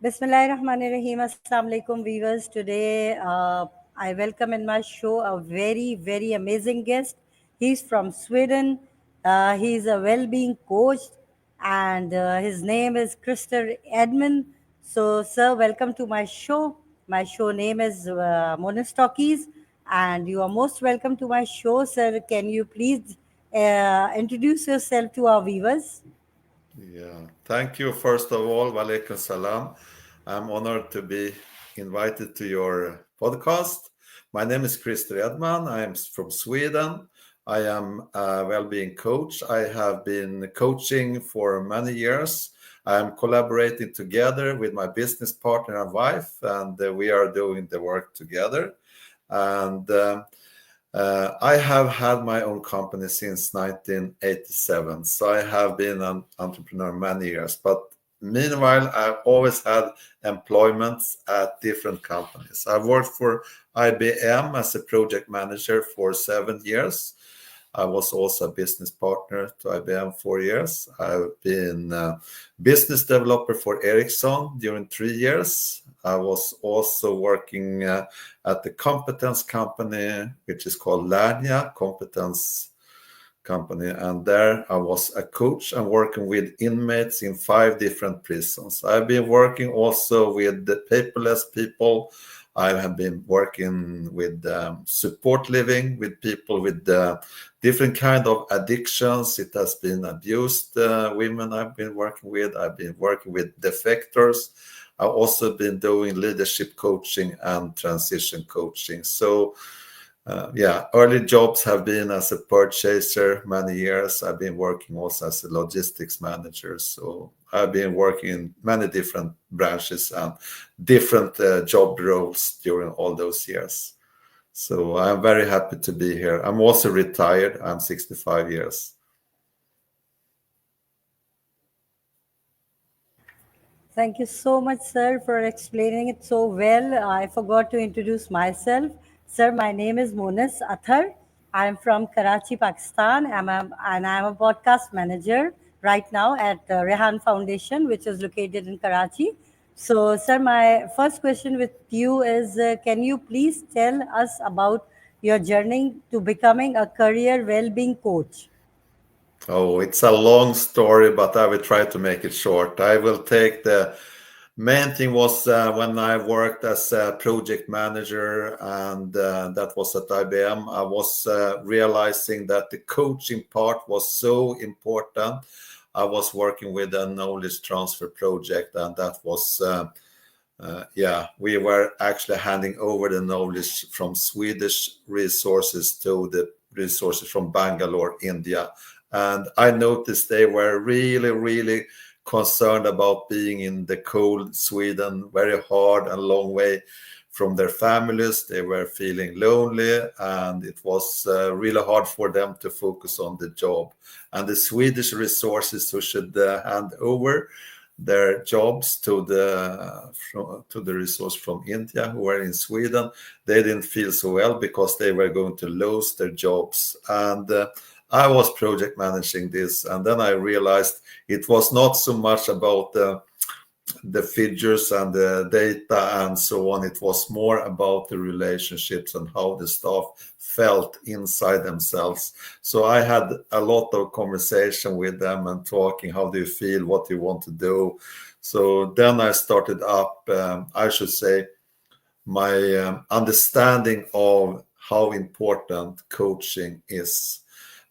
Bismillahirrahmanirrahim. Assalamu alaikum, viewers. Today, I welcome in my show a very, very amazing guest. He's from Sweden. He's a well-being coach, and his name is Christer Edmund. So, sir, welcome to my show. My show name is Monas Talkies, and you are most welcome to my show, sir. Can you please introduce yourself to our viewers? Yeah, thank you. First of all, walaikum salam. I'm honored to be invited to your podcast. My name is Christer Edman. I am from Sweden. I am a well-being coach. I have been coaching for many years. I am collaborating together with my business partner and wife, and we are doing the work together. And I have had my own company since 1987, so I have been an entrepreneur many years. But meanwhile, I've always had employments at different companies. I've worked for IBM as a project manager for 7 years. I was also a business partner to IBM 4 years. I've been a business developer for Ericsson during 3 years. I was also working at the competence company, which is called Lernia Competence Company. And there I was a coach and working with inmates in 5 different prisons. I've been working also with the paperless people. I have been working with support living with people with different kind of addictions. It has been abused women I've been working with. I've been working with defectors. I've also been doing leadership coaching and transition coaching. So early jobs have been as a purchaser many years. I've been working also as a logistics manager. So I've been working in many different branches and different job roles during all those years. So I'm very happy to be here. I'm also retired. I'm 65 years. Thank you so much, sir, for explaining it so well. I forgot to introduce myself. Sir, my name is Monas Athar. I'm from Karachi, Pakistan, and I'm a podcast manager right now at Rehan Foundation, which is located in Karachi. So, sir, my first question with you is can you please tell us about your journey to becoming a career well being coach? Oh, it's a long story, but I will try to make it short. I will take the main thing was when I worked as a project manager, and that was at IBM. I was realizing that the coaching part was so important. I was working with a knowledge transfer project, and that was we were actually handing over the knowledge from Swedish resources to the resources from Bangalore, India. And I noticed they were really, really concerned about being in the cold Sweden, very hard and long way from their families. They were feeling lonely, and it was really hard for them to focus on the job. And the Swedish resources who should hand over their jobs to the resource from India who were in Sweden, they didn't feel so well because they were going to lose their jobs. And I was project managing this, and then I realized it was not so much about the figures and the data and so on. It was more about the relationships and how the staff felt inside themselves. So I had a lot of conversation with them and talking, how do you feel, what do you want to do? So then I started up, I should say, my understanding of how important coaching is.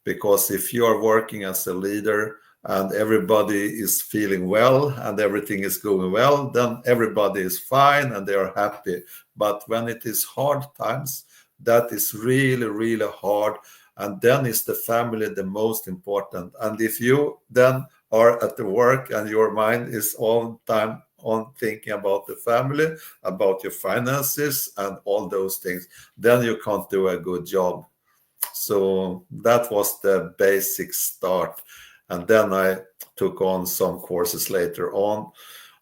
Because if you are working as a leader and everybody is feeling well and everything is going well, then everybody is fine and they are happy. But when it is hard times, that is really, really hard. And then is the family the most important. And if you then are at the work and your mind is all the time on thinking about the family, about your finances and all those things, then you can't do a good job. So that was the basic start. And then I took on some courses later on.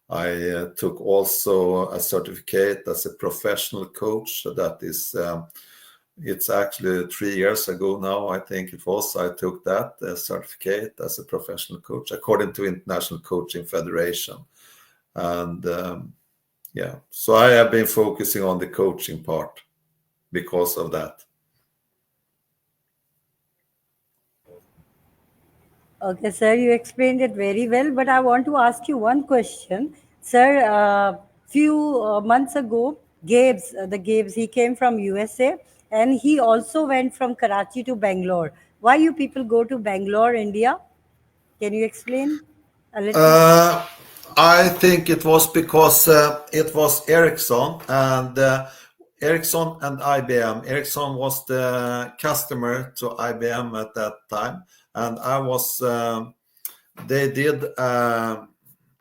I took also a certificate as a professional coach. So that is, it's actually 3 years ago now, I think it was. I took that certificate as a professional coach according to International Coaching Federation. And Yeah. So I have been focusing on the coaching part because of that. Okay, sir, you explained it very well, but I want to ask you one question. Sir, few months ago, Gabes, he came from USA and he also went from Karachi to Bangalore. Why you people go to Bangalore, India? Can you explain a little? Uh, I think it was because it was Ericsson and IBM. Ericsson was the customer to IBM at that time, and I was. They did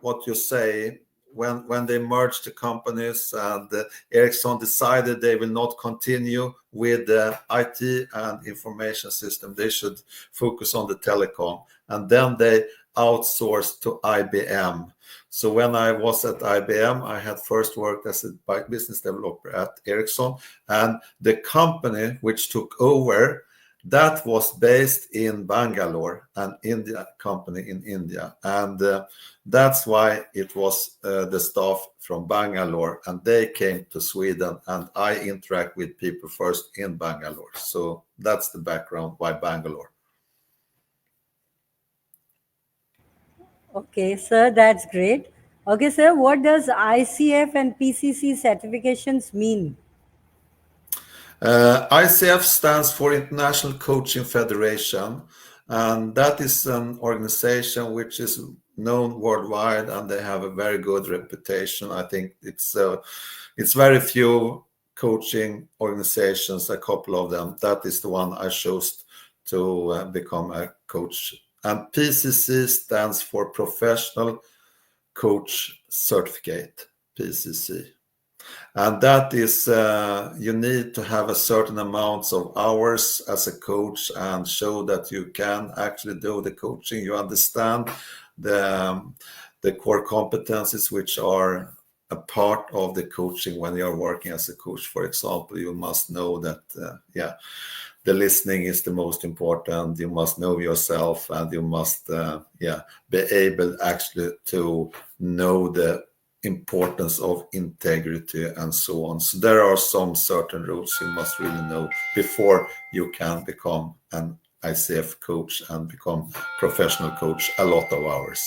what you say when they merged the companies, and Ericsson decided they will not continue with the IT and information system. They should focus on the telecom, and then they outsourced to IBM. So when I was at IBM, I had first worked as a business developer at Ericsson, and the company which took over that was based in Bangalore, an India company in India, and that's why it was the staff from Bangalore, and they came to Sweden, and I interact with people first in Bangalore. So that's the background why Bangalore. Okay, sir, that's great. Okay, sir, what does ICF and PCC certifications mean? ICF stands for International Coaching Federation, and that is an organization which is known worldwide, and they have a very good reputation. I think it's very few coaching organizations, a couple of them. That is the one I chose to become a coach. And PCC stands for Professional Coach Certificate, PCC. And that is you need to have a certain amounts of hours as a coach and show that you can actually do the coaching. You understand the the core competencies which are a part of the coaching when you're working as a coach. For example, you must know that the listening is the most important. You must know yourself, and you must be able actually to know the importance of integrity and so on. So there are some certain rules you must really know before you can become an ICF coach and become professional coach a lot of hours.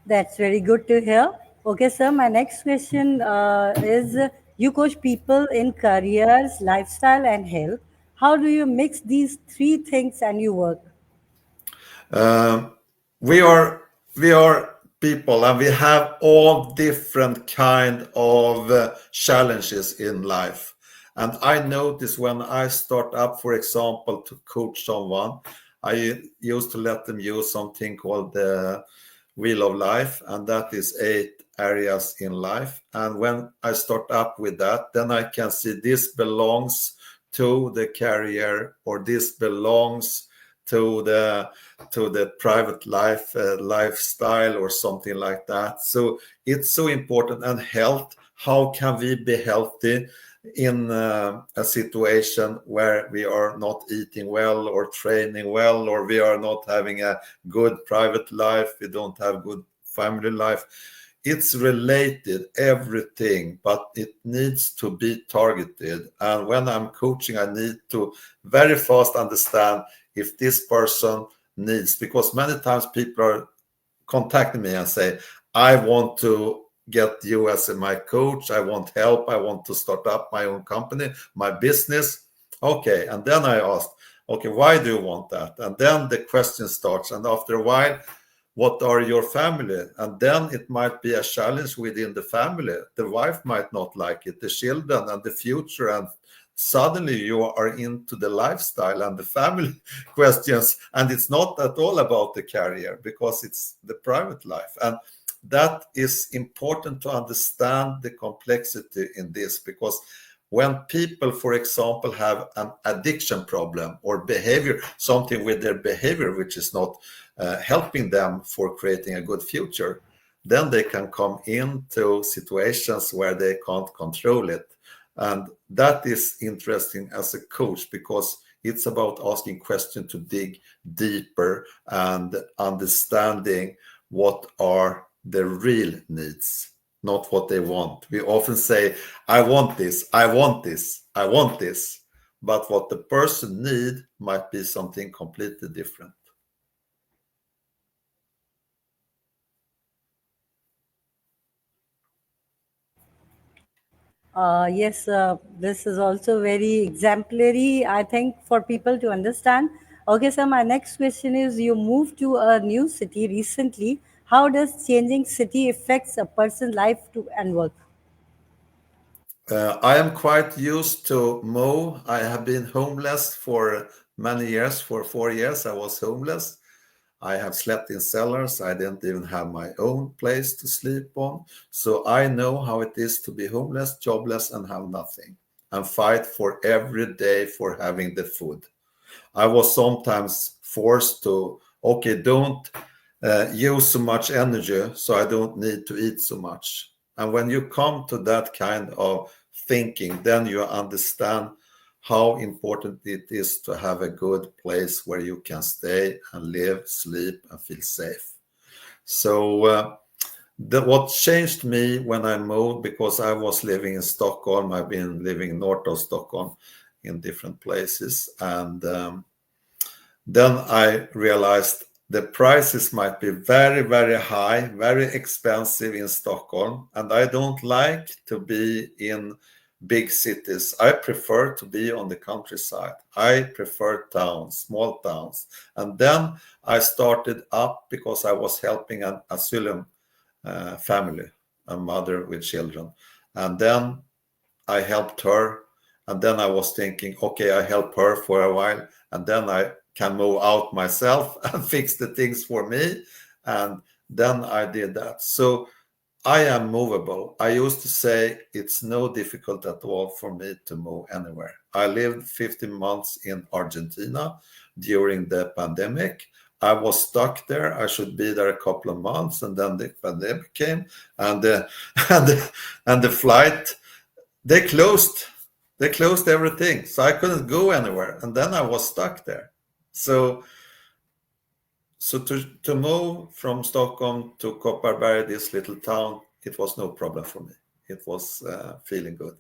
That's very good to hear. Okay, sir, my next question is you coach people in careers, lifestyle, and health. How do you mix these three things and you work? Um, we are people, and we have all different kind of challenges in life. And I notice when I start up, for example, to coach someone, I used to let them use something called the wheel of life, and that is 8 areas in life. And when I start up with that, then I can see this belongs to the career, or this belongs to the private life, lifestyle, or something like that. So it's so important. And health, how can we be healthy in a situation where we are not eating well or training well, or we are not having a good private life, we don't have good family life? It's related, everything, but it needs to be targeted. And when I'm coaching, I need to very fast understand if this person needs, because many times people are contacting me and say, I want to get you as my coach, I want help, I want to start up my own company, my business. Okay, and then I ask, okay, why do you want that? And then the question starts, and after a while, what are your family? And then it might be a challenge within the family. The wife might not like it, the children, and the future, and suddenly you are into the lifestyle and the family questions, and it's not at all about the career, because it's the private life. And that is important to understand the complexity in this, because when people, for example, have an addiction problem or behavior, something with their behavior which is not helping them for creating a good future, then they can come into situations where they can't control it. And that is interesting as a coach, because it's about asking questions to dig deeper and understanding what are the real needs, not what they want. We often say, I want this, I want this, I want this. But what the person need might be something completely different. Yes, this is also very exemplary, I think, for people to understand. Okay, so my next question is you moved to a new city recently. How does changing city affects a person's life to and work? I am quite used to move. I have been homeless for many years. For 4 years, I was homeless. I have slept in cellars. I didn't even have my own place to sleep on. So I know how it is to be homeless, jobless, and have nothing, and fight for every day for having the food. I was sometimes forced to, okay, don't use so much energy, so I don't need to eat so much. And when you come to that kind of thinking, then you understand how important it is to have a good place where you can stay and live, sleep, and feel safe. So, what changed me when I moved, because I was living in Stockholm, I've been living north of Stockholm in different places, and then I realized the prices might be very, very high, very expensive in Stockholm. And I don't like to be in big cities. I prefer to be on the countryside. I prefer towns, small towns. And then I started up because I was helping an asylum family, a mother with children. And then I helped her. And then I was thinking, okay, I help her for a while. And then I can move out myself and fix the things for me. And then I did that. So I am movable. I used to say it's no difficult at all for me to move anywhere. I lived 15 months in Argentina during the pandemic. I was stuck there. I should be there a couple of months, and then the pandemic came, and the and the flight they closed. They closed everything, so I couldn't go anywhere, and then I was stuck there. So, to move from Stockholm to Kopparberg, this little town, it was no problem for me. It was feeling good.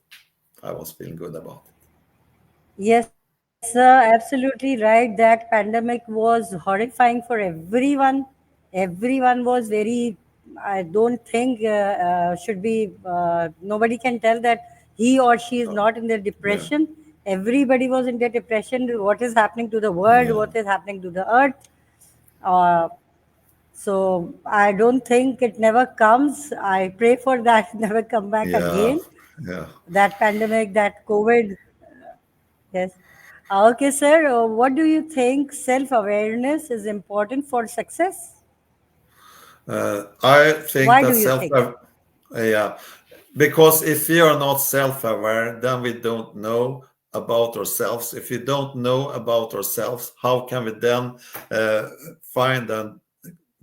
I was feeling good about it. Yes, sir, absolutely right. That pandemic was horrifying for everyone. Everyone was very, I don't think, should be, nobody can tell that he or she is not in their Yeah, depression. Everybody was in their depression. What is happening to the world? yeah, What is happening to the earth? Uh, so I don't think it never comes. I pray for that never come back yeah, again. yeah. That pandemic, that COVID. Yes. Okay, sir. What do you think self awareness is important for success? I think Why that do you think? yeah, because if we are not self-aware, then we don't know about ourselves. If we don't know about ourselves, how can we then uh, find and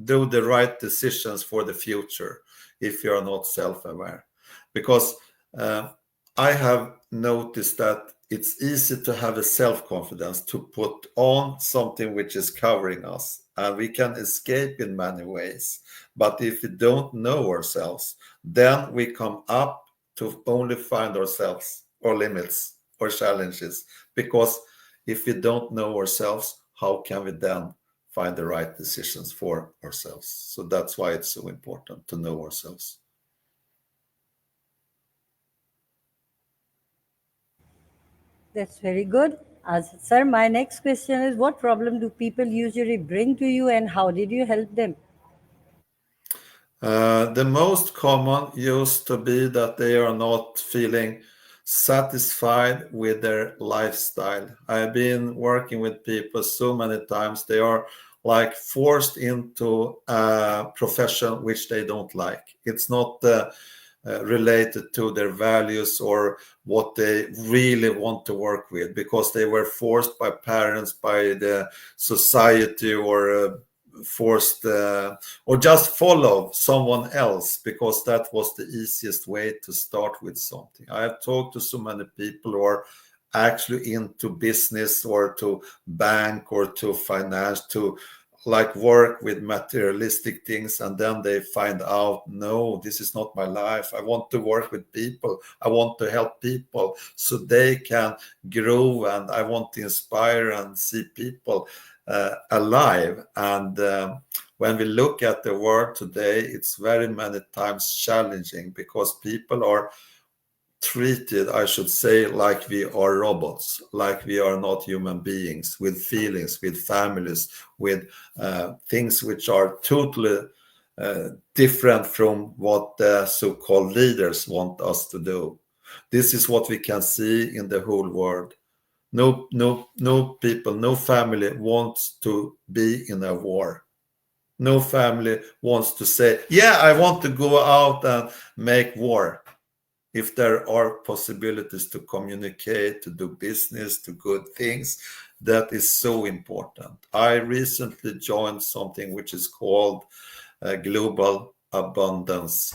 do the right decisions for the future if you are not self-aware? Because uh, I have noticed that it's easy to have a self-confidence to put on something which is covering us, and we can escape in many ways. But if we don't know ourselves, then we come up to only find ourselves or limits or challenges. Because if we don't know ourselves, how can we then find the right decisions for ourselves? So that's why it's so important to know ourselves. That's very good. Sir, my next question is what problem do people usually bring to you and how did you help them? The most common used to be that they are not feeling satisfied with their lifestyle. I've been working with people so many times, they are like forced into a profession which they don't like. It's not related to their values or what they really want to work with, because they were forced by parents, by the society, or forced or just follow someone else because that was the easiest way to start with something. I have talked to so many people who are actually into business or to bank or to finance, to like work with materialistic things, and then they find out, no, this is not my life. I want to work with people. I want to help people so they can grow, and I want to inspire and see people alive. And when we look at the world today, it's very many times challenging because people are treated, I should say, like we are robots, like we are not human beings with feelings, with families, with things which are totally different from what the so-called leaders want us to do. This is what we can see in the whole world. No people, no family wants to be in a war. No family wants to say, yeah, I want to go out and make war. If there are possibilities to communicate, to do business, to good things, that is so important. I recently joined something which is called Global Abundance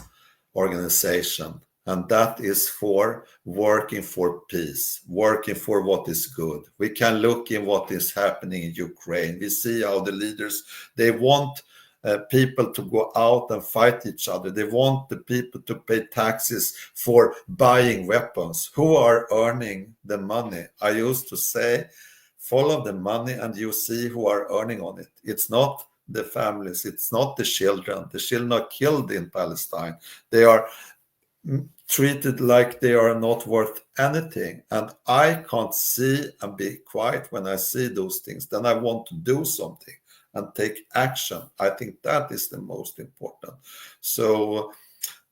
Organization. And that is for working for peace, working for what is good. We can look in what is happening in Ukraine. We see how the leaders, they want people to go out and fight each other. They want the people to pay taxes for buying weapons. Who are earning the money? I used to say, follow the money and you see who are earning on it. It's not the families, it's not the children. The children are killed in Palestine. They are treated like they are not worth anything. And I can't see and be quiet when I see those things. Then I want to do something and take action. I think that is the most important. So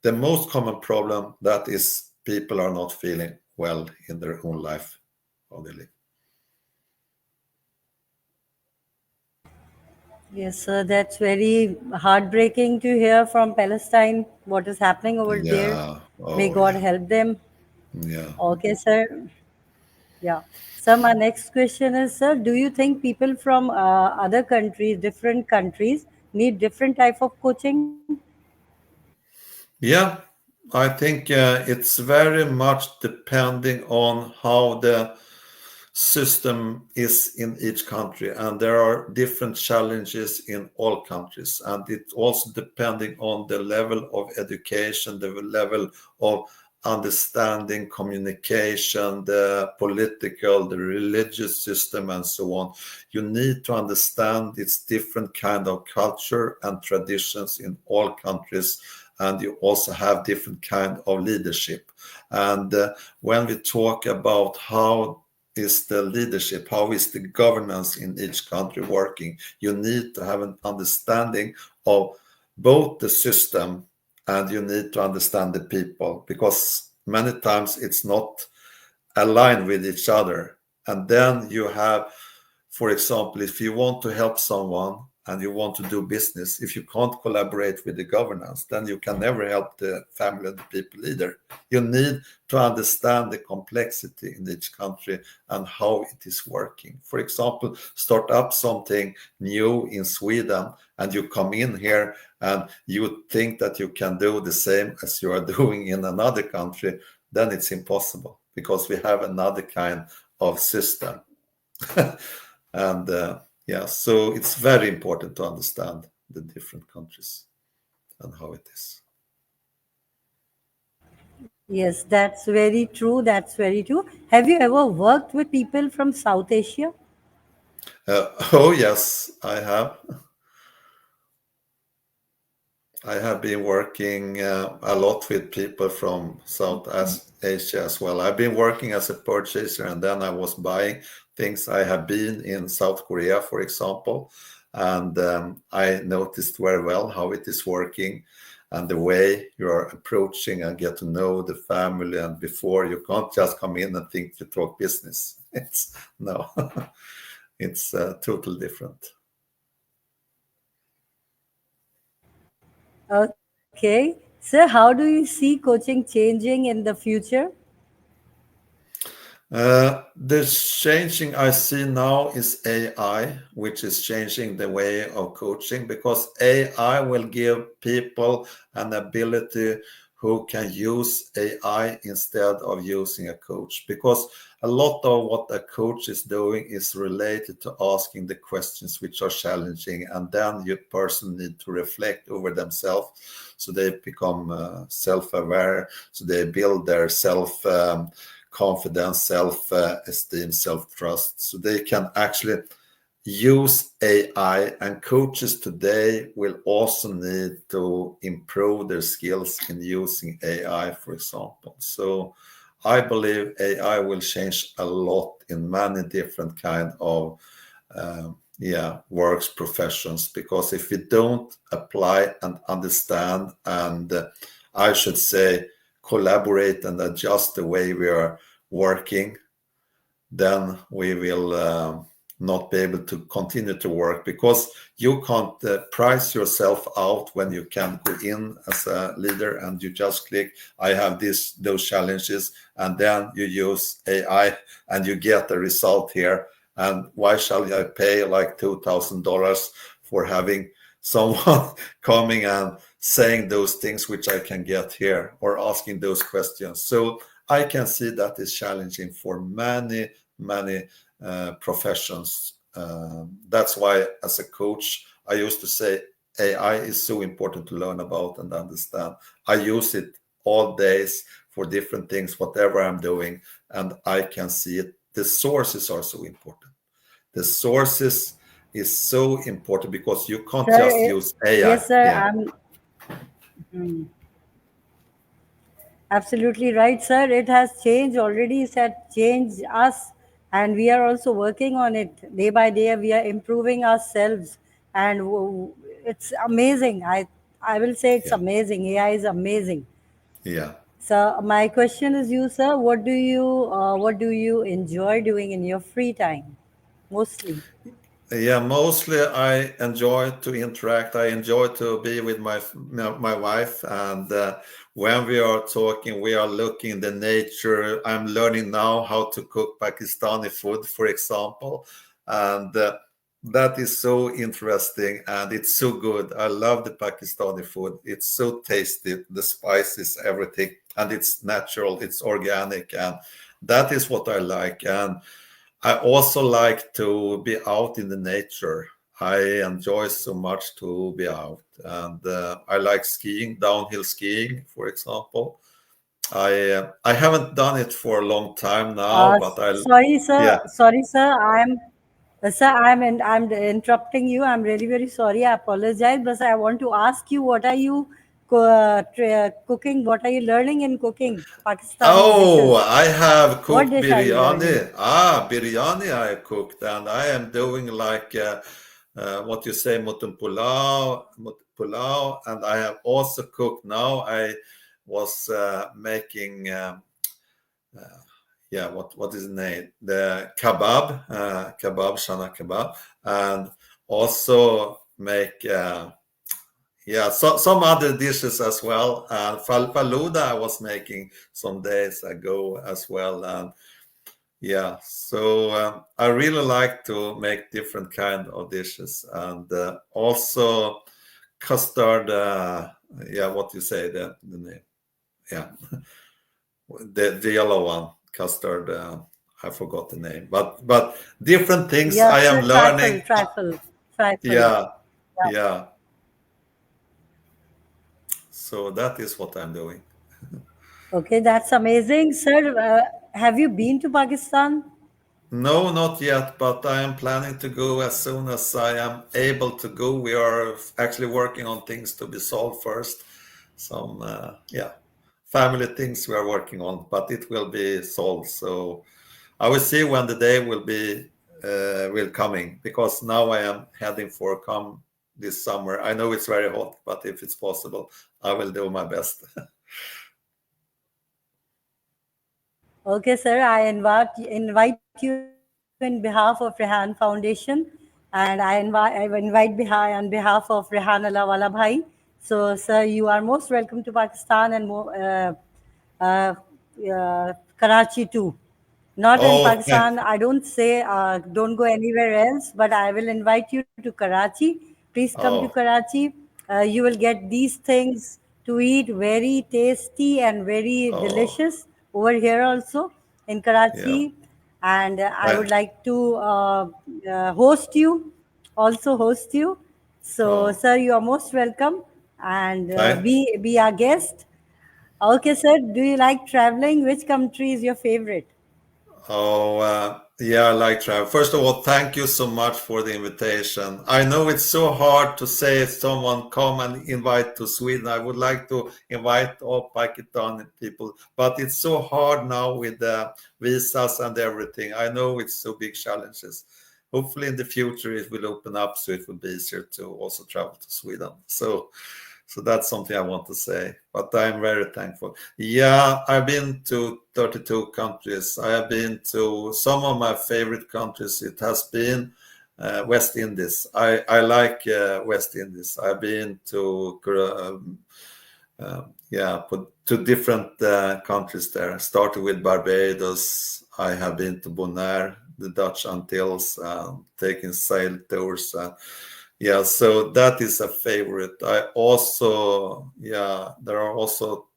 the most common problem that is people are not feeling well in their own life, how they live. Yes, sir, that's very heartbreaking to hear from Palestine what is happening over there. Yeah. May Oh, God yeah. help them. Yeah. Okay, sir. Yeah. So my next question is, sir, do you think people from other countries, different countries, need different type of coaching? Yeah. I think it's very much depending on how the system is in each country, and there are different challenges in all countries, and it's also depending on the level of education, the level of understanding, communication, the political, the religious system, and so on. You need to understand it's different kind of culture and traditions in all countries, and you also have different kind of leadership. And when we talk about how is the leadership, how is the governance in each country working, you need to have an understanding of both the system and you need to understand the people, because many times it's not aligned with each other. And then you have, for example, if you want to help someone and you want to do business, if you can't collaborate with the governance, then you can never help the family and the people either. You need to understand the complexity in each country and how it is working. For example, start up something new in Sweden and you come in here and you think that you can do the same as you are doing in another country, then it's impossible because we have another kind of system. And yeah, so it's very important to understand the different countries and how it is. Yes, that's very true. That's very true. Have you ever worked with people from South Asia? Oh yes, I have. I have been working a lot with people from Asia as well. I've been working as a purchaser and then I was buying things. I have been in South Korea, for example, and I noticed very well how it is working and the way you are approaching and get to know the family. And before, you can't just come in and think you talk business. It's no, it's totally different. Okay. So how do you see coaching changing in the future? The changing I see now is AI, which is changing the way of coaching, because AI will give people an ability who can use AI instead of using a coach. Because a lot of what a coach is doing is related to asking the questions which are challenging, and then your person need to reflect over themselves, so they become self-aware, so they build their self confidence, self esteem, self trust, so they can actually use AI. And coaches today will also need to improve their skills in using AI, for example. So I believe AI will change a lot in many different kind of works, professions, because if we don't apply and understand and I should say collaborate and adjust the way we are working, then we will not be able to continue to work, because you can't price yourself out when you can go in as a leader and you just click, I have those challenges, and then you use AI and you get a result here. And why shall I pay like $2,000 for having someone coming and saying those things which I can get here, or asking those questions? So I can see that is challenging for many professions. That's why, as a coach, I used to say AI is so important to learn about and understand. I use it all days for different things, whatever I'm doing, and I can see it. The sources are so important. The sources is so important, because you can't Sir, just use AI. yes, sir. Yeah, Absolutely right, sir. It has changed already. It has changed us, and we are also working on it day by day. We are improving ourselves, and it's amazing. I will say it's yeah, amazing. AI is amazing. yeah. So my question is, you, sir, what do you enjoy doing in your free time, mostly? Yeah, mostly I enjoy to interact. I enjoy to be with my wife, and when we are talking, we are looking the nature. I'm learning now how to cook Pakistani food, for example, and that is so interesting and it's so good. I love the Pakistani food. It's so tasty, the spices, everything, and it's natural, it's organic, and that is what I like. And I also like to be out in the nature. I enjoy so much to be out, and I like skiing, downhill skiing, for example. I haven't done it for a long time now, but I Sorry, sir. yeah. Sorry, sir. I'm interrupting you. I'm really very sorry. I apologize, but I want to ask you, what are you cooking? What are you learning in cooking? Pakistani Oh, dishes. I have What cooked dish are you learning? biryani. Ah, biryani I cooked, and I am doing like what you say, mutton pulao, and I have also cooked now. I was making what is the name? The kebab, shana kebab, and also make some other dishes as well. And faluda I was making some days ago as well. And so I really like to make different kind of dishes, and also custard. What you say, the name? Yeah, the yellow one, custard. I forgot the name, but different things I Yes, am sir. learning. Trifle. Yeah, Yeah. yeah. So that is what I'm doing. Okay, that's amazing, sir. Have you been to Pakistan? No, not yet, but I am planning to go as soon as I am able to go. We are actually working on things to be solved first. Some, family things we are working on, but it will be solved. So I will see when the day will coming, because now I am heading for come this summer. I know it's very hot, but if it's possible, I will do my best. Okay, sir. I invite you in behalf of Rehan Foundation, and I invite on behalf of Rehan Allah Wala Bhai. So, sir, you are most welcome to Pakistan and Karachi too. Not in Oh, Pakistan. I don't say don't go anywhere else, but I will invite you to Karachi. Please come to oh, Karachi. You will get these things to eat, very tasty and very oh, delicious over here also in yeah, Karachi. and I I, would like to host you, also host you. So, oh, sir, you are most welcome, and I, be our guest. Okay, sir. Do you like traveling? Which country is your favorite? oh, yeah, I like travel. First of all, thank you so much for the invitation. I know it's so hard to say someone come and invite to Sweden. I would like to invite all Pakistani people, but it's so hard now with the visas and everything. I know it's so big challenges. Hopefully, in the future, it will open up, so it will be easier to also travel to Sweden. So that's something I want to say. But I'm very thankful. Yeah, I've been to 32 countries. I have been to some of my favorite countries. It has been West Indies. I like West Indies. I've been to yeah, to different countries there. Started with Barbados. I have been to Bonaire, the Dutch Antilles, taking sail tours. Yeah, so that is a favorite. I also, yeah, there are also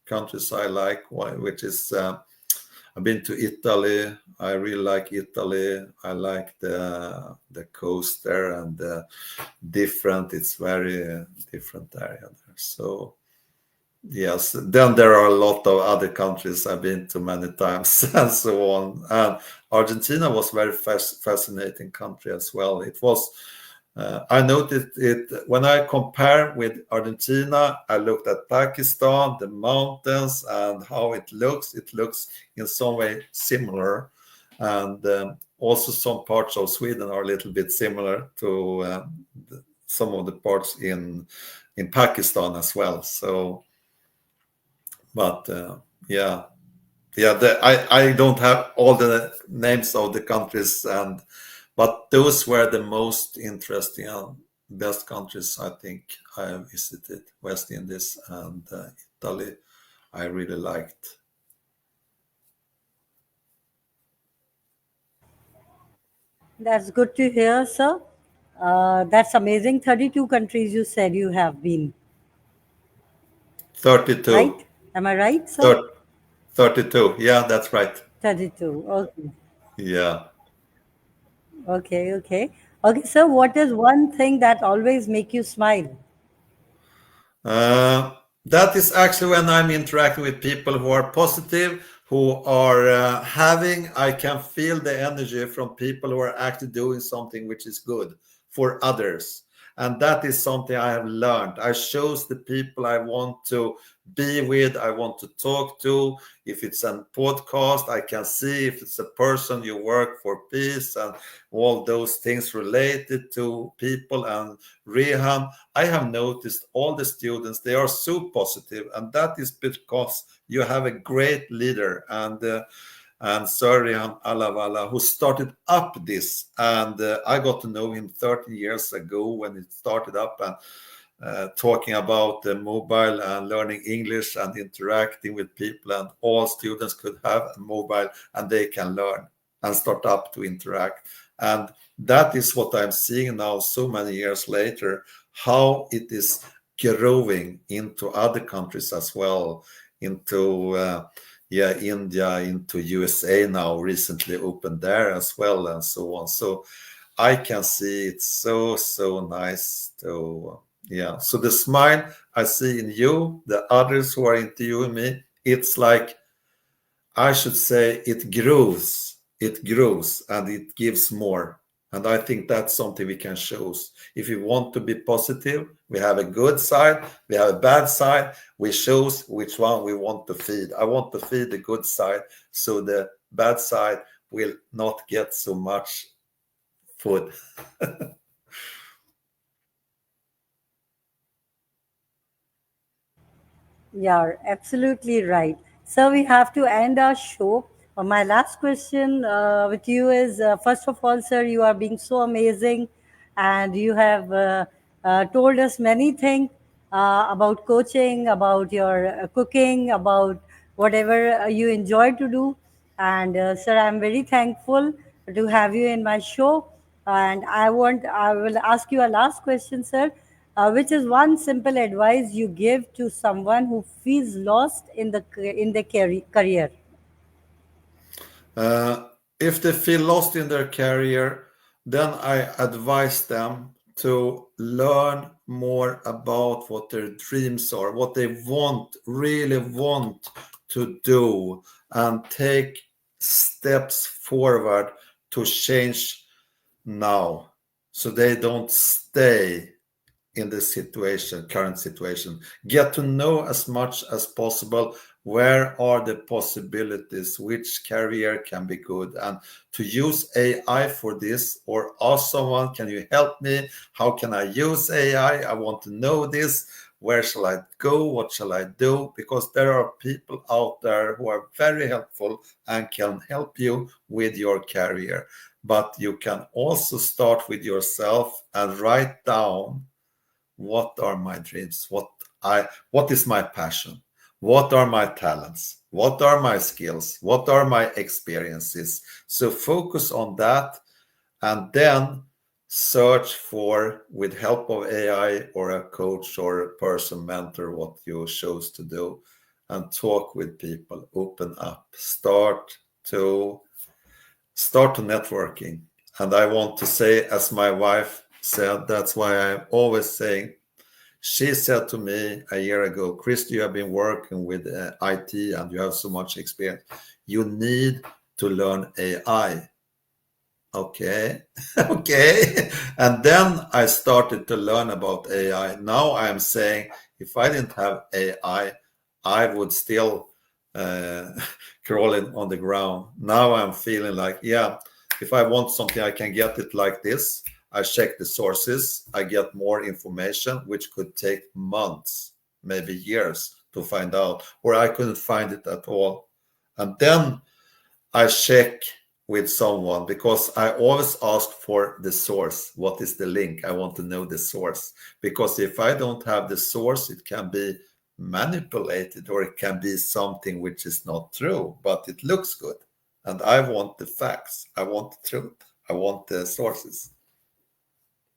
countries I like, which is I've been to Italy. I really like Italy. I like the coast there and different. It's very different area there. So yes, then there are a lot of other countries I've been to many times and so on. And Argentina was very fascinating country as well. It was I noticed it when I compare with Argentina. I looked at Pakistan, the mountains, and how it looks. It looks in some way similar, and also some parts of Sweden are a little bit similar to some of the parts in Pakistan as well. So, but yeah, yeah. I don't have all the names of the countries and but those were the most interesting and best countries I think I have visited. West Indies and Italy, I really liked. That's good to hear, sir. That's amazing. 32 countries you said you have been, 32. right? Am I right, sir? Thir- 32. Yeah, that's right. 32. Okay. Yeah. Okay, okay. Okay, sir, what is one thing that always make you smile? Uh, that is actually when I'm interacting with people who are positive, who are I can feel the energy from people who are actually doing something which is good for others. And that is something I have learned. I chose the people I want to be with, I want to talk to. If it's a podcast, I can see if it's a person you work for peace and all those things related to people and rehab. I have noticed all the students, they are so positive, and that is because you have a great leader and Sarihan Alavala, who started up this. And I got to know him 30 years ago when it started up and talking about the mobile and learning English and interacting with people. And all students could have a mobile and they can learn and start up to interact. And that is what I'm seeing now, so many years later, how it is growing into other countries as well, into yeah, India, into USA now, recently opened there as well, and so on. So I can see it's so nice to yeah. So the smile I see in you, the others who are interviewing me, it's like I should say it grows, and it gives more. And I think that's something we can show. If we want to be positive, we have a good side, we have a bad side. We choose which one we want to feed. I want to feed the good side, so the bad side will not get so much food. Yeah, absolutely right. So we have to end our show. My last question with you is first of all, sir, you are being so amazing and you have told us many things about coaching, about your cooking, about whatever you enjoy to do. And sir, I'm very thankful to have you in my show. And I will ask you a last question, sir, which is one simple advice you give to someone who feels lost in the career. Uh, if they feel lost in their career, then I advise them to learn more about what their dreams are, what they want, really want to do, and take steps forward to change now, so they don't stay in the situation, current situation. Get to know as much as possible where are the possibilities, which career can be good, and to use AI for this, or ask someone, can you help me? How can I use AI? I want to know this. Where shall I go? What shall I do? Because there are people out there who are very helpful and can help you with your career. But you can also start with yourself and write down, what are my dreams, what is my passion, what are my talents, what are my skills, what are my experiences. So focus on that, and then search for, with help of AI or a coach or a person mentor, what you chose to do, and talk with people, open up, start to networking. And I want to say, as my wife said, that's why I'm always saying, she said to me a year ago, Chris, you have been working with IT and you have so much experience. You need to learn AI. Okay, okay. And then I started to learn about AI. Now I'm saying, if I didn't have AI, I would still uh, crawling on the ground. Now I'm feeling like, yeah, if I want something, I can get it like this. I check the sources, I get more information, which could take months, maybe years to find out, or I couldn't find it at all. And then I check with someone, because I always ask for the source. What is the link? I want to know the source, because if I don't have the source, it can be manipulated, or it can be something which is not true, but it looks good. And I want the facts. I want the truth. I want the sources.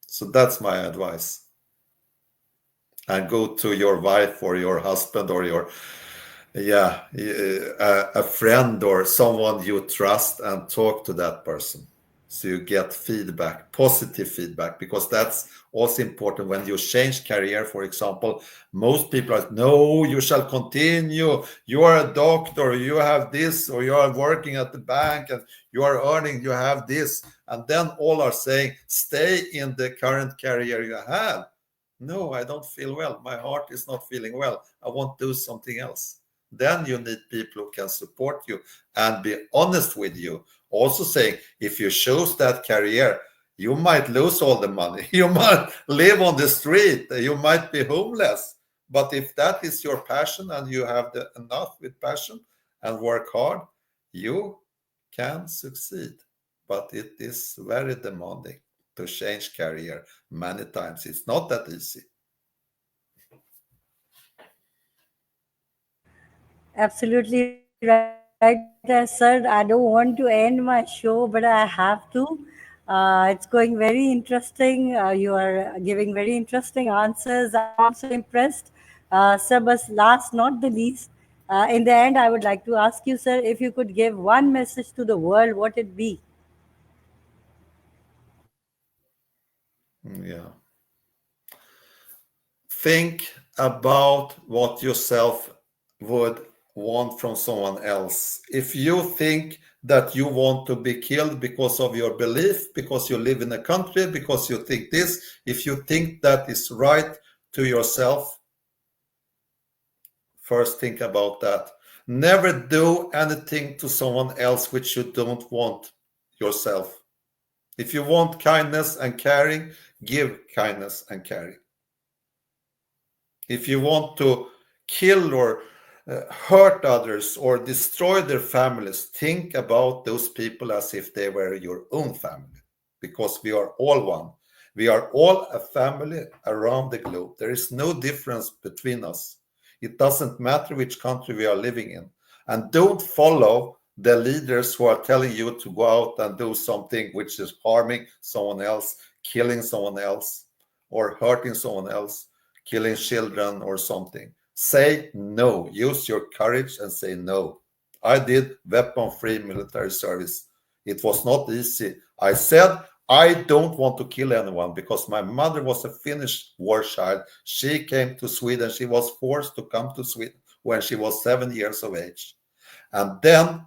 So that's my advice. And go to your wife or your husband or your a friend or someone you trust, and talk to that person, so you get feedback, positive feedback, because that's also important when you change career. For example, most people are, no, you shall continue, you are a doctor, you have this, or you are working at the bank and you are earning, you have this, and then all are saying, stay in the current career you have. No, I don't feel well, my heart is not feeling well, I want to do something else. Then you need people who can support you and be honest with you. Also saying, if you choose that career, you might lose all the money. You might live on the street. You might be homeless. But if that is your passion and you have enough with passion and work hard, you can succeed. But it is very demanding to change career many times. It's not that easy. Absolutely right, sir. I don't want to end my show, but I have to. It's going very interesting. You are giving very interesting answers. I'm also impressed. Sir, but last not the least, in the end, I would like to ask you, sir, if you could give one message to the world, what it be? Yeah. Think about what yourself would want from someone else. If you think that you want to be killed because of your belief, because you live in a country, because you think this, if you think that is right to yourself, first think about that. Never do anything to someone else which you don't want yourself. If you want kindness and caring, give kindness and caring. If you want to kill or hurt others or destroy their families, think about those people as if they were your own family, because we are all one. We are all a family around the globe. There is no difference between us. It doesn't matter which country we are living in. And don't follow the leaders who are telling you to go out and do something which is harming someone else, killing someone else, or hurting someone else, killing children or something. Say no. Use your courage and say no. I did weapon-free military service It was not easy. I said, I don't want to kill anyone because my mother was a Finnish war child. She came to Sweden. She was forced to come to Sweden when she was 7 years of age. And then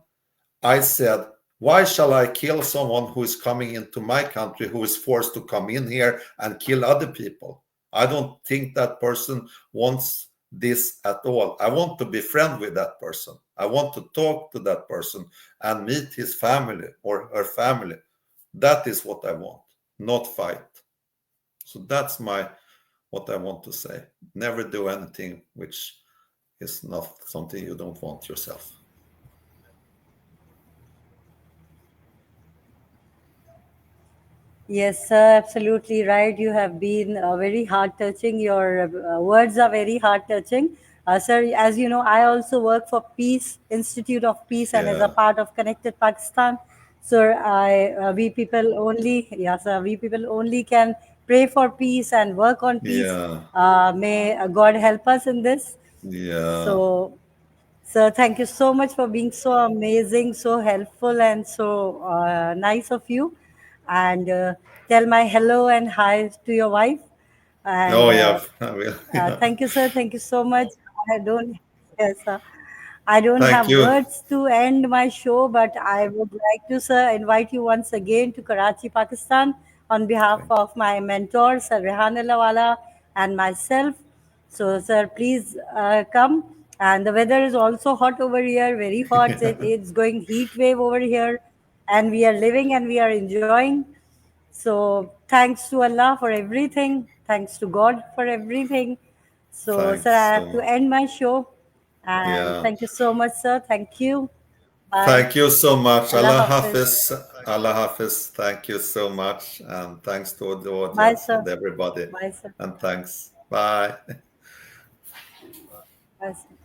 I said, why shall I kill someone who is coming into my country, who is forced to come in here and kill other people? I don't think that person wants this at all. I want to be friend with that person. I want to talk to that person and meet his family or her family. That is what I want, not fight. So that's what I want to say. Never do anything which is not something you don't want yourself. Yes, sir, absolutely right. You have been very heart touching. Your words are very heart touching. Sir, as you know, I also work for Peace, Institute of Peace, and as a Yeah, part of Connected Pakistan. Sir, we people only, yes, sir, we people only can pray for peace and work on peace. yeah, May God help us in this. yeah. So, sir, thank you so much for being so amazing, so helpful, and so nice of you. And tell my hello and hi to your wife. And Oh, yeah, I will. Yeah. thank you, sir. Thank you so much. I don't, yes, sir. I don't Thank have you. words to end my show, but I would like to, sir, invite you once again to Karachi, Pakistan, on behalf Thank of my mentor, Sir Rehan Wala, and myself. So, sir, please come. And the weather is also hot over here, very hot. It's going heat wave over here, and we are living and we are enjoying. So, thanks to Allah for everything. Thanks to God for everything. So, sir, Thanks I so have to much. end my show. And Yeah. thank you so much, sir. Thank you. Bye. Thank you so much. Allah Allah Hafiz. Hafiz. Allah Hafiz. Thank you so much. And thanks to the Bye, audience sir. and everybody. Bye, sir. And thanks. Bye. Bye, sir.